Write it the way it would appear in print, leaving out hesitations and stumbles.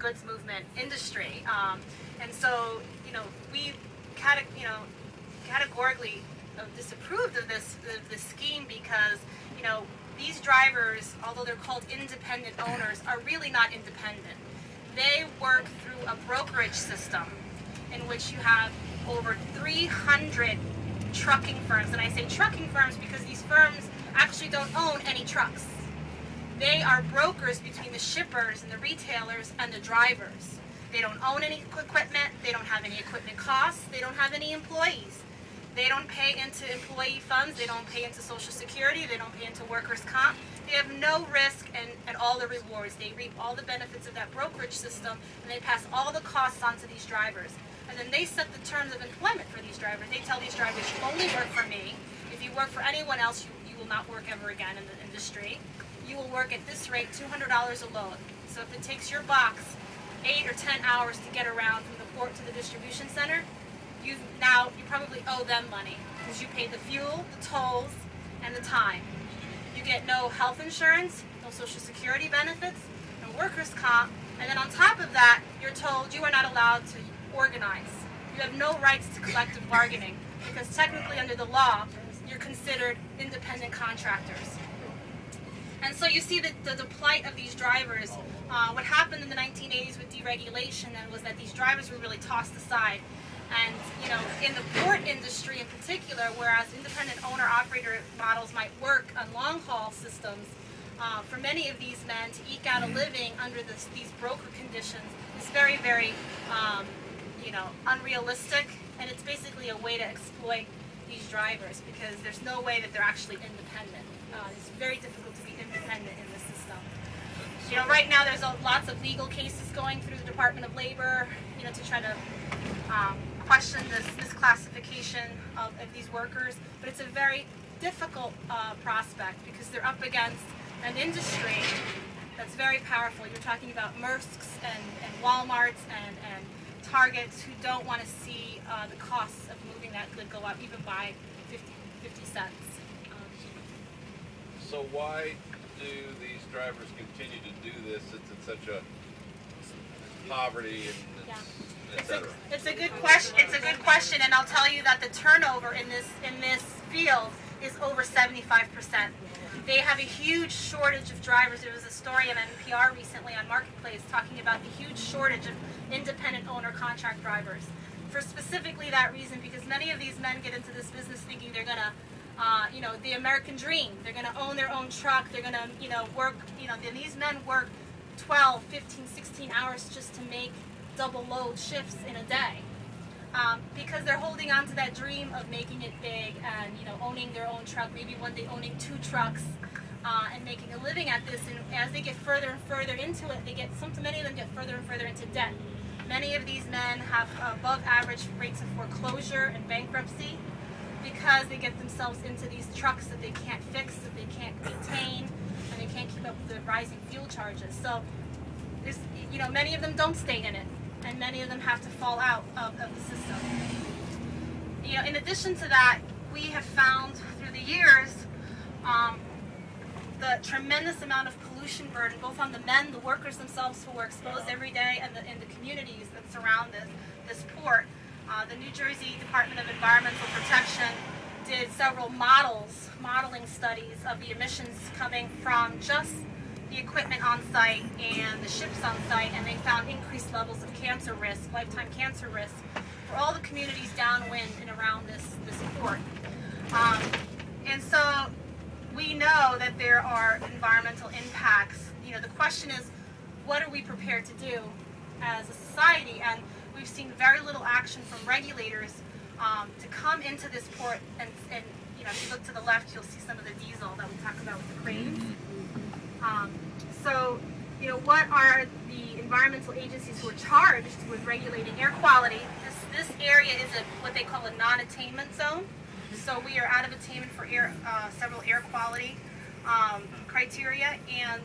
goods movement industry. And so, we categorically disapproved of this scheme because, these drivers, although they're called independent owners, are really not independent. They work through a brokerage system in which you have over 300 trucking firms. And I say trucking firms because these firms actually don't own any trucks. They are brokers between the shippers and the retailers and the drivers. They don't own any equipment. They don't have any equipment costs. They don't have any employees. They don't pay into employee funds. They don't pay into Social Security. They don't pay into workers' comp. They have no risk and all the rewards. They reap all the benefits of that brokerage system, and they pass all the costs on to these drivers. And then they set the terms of employment for these drivers. They tell these drivers, you only work for me. If you work for anyone else, you will not work ever again in the industry. You will work at this rate, $200 a load. So if it takes your box 8 or 10 hours to get around from the port to the distribution center, you probably owe them money because you paid the fuel, the tolls, and the time. You get no health insurance, no Social Security benefits, no workers' comp, and then on top of that, you're told you are not allowed to organize. You have no rights to collective bargaining because technically under the law, you're considered independent contractors. And so you see the plight of these drivers. What happened in the 1980s with deregulation was that these drivers were really tossed aside. And, in the port industry in particular, whereas independent owner-operator models might work on long-haul systems, for many of these men to eke out a living under these broker conditions is very, very, unrealistic. And it's basically a way to exploit these drivers because there's no way that they're actually independent. It's very difficult to be independent in this system. Right now there's lots of legal cases going through the Department of Labor, to try to question this misclassification of these workers, but it's a very difficult prospect because they're up against an industry that's very powerful. You're talking about Maersk's and Walmart's and Targets who don't want to see the costs of moving that good go up even by 50 cents. So why do these drivers continue to do this since it's such a poverty and It's a good question. It's a good question, and I'll tell you that the turnover in this field is over 75%. They have a huge shortage of drivers. There was a story on NPR recently on Marketplace talking about the huge shortage of independent owner contract drivers for specifically that reason, because many of these men get into this business thinking they're going to, the American dream. They're going to own their own truck. They're going to, work, these men work 12, 15, 16 hours just to make double load shifts in a day. Because they're holding on to that dream of making it big and owning their own truck, maybe one day owning 2 trucks and making a living at this. And as they get further and further into it, many of them get further and further into debt. Many of these men have above average rates of foreclosure and bankruptcy because they get themselves into these trucks that they can't fix, that they can't maintain, and they can't keep up with the rising fuel charges. So there's, many of them don't stay in it, and many of them have to fall out of the system. In addition to that, we have found through the years the tremendous amount of pollution burden, both on the men, the workers themselves who are exposed every day, and in the communities that surround this port. The New Jersey Department of Environmental Protection did several modeling studies of the emissions coming from just the equipment on site and the ships on site, and they found increased levels of cancer risk, lifetime cancer risk, for all the communities downwind and around this port. And so we know that there are environmental impacts. The question is, what are we prepared to do as a society? And we've seen very little action from regulators to come into this port, and if you look to the left, you'll see some of the diesel that we talk about with the cranes. So, what are the environmental agencies who are charged with regulating air quality? This area is what they call a non-attainment zone. So we are out of attainment for several air quality criteria, and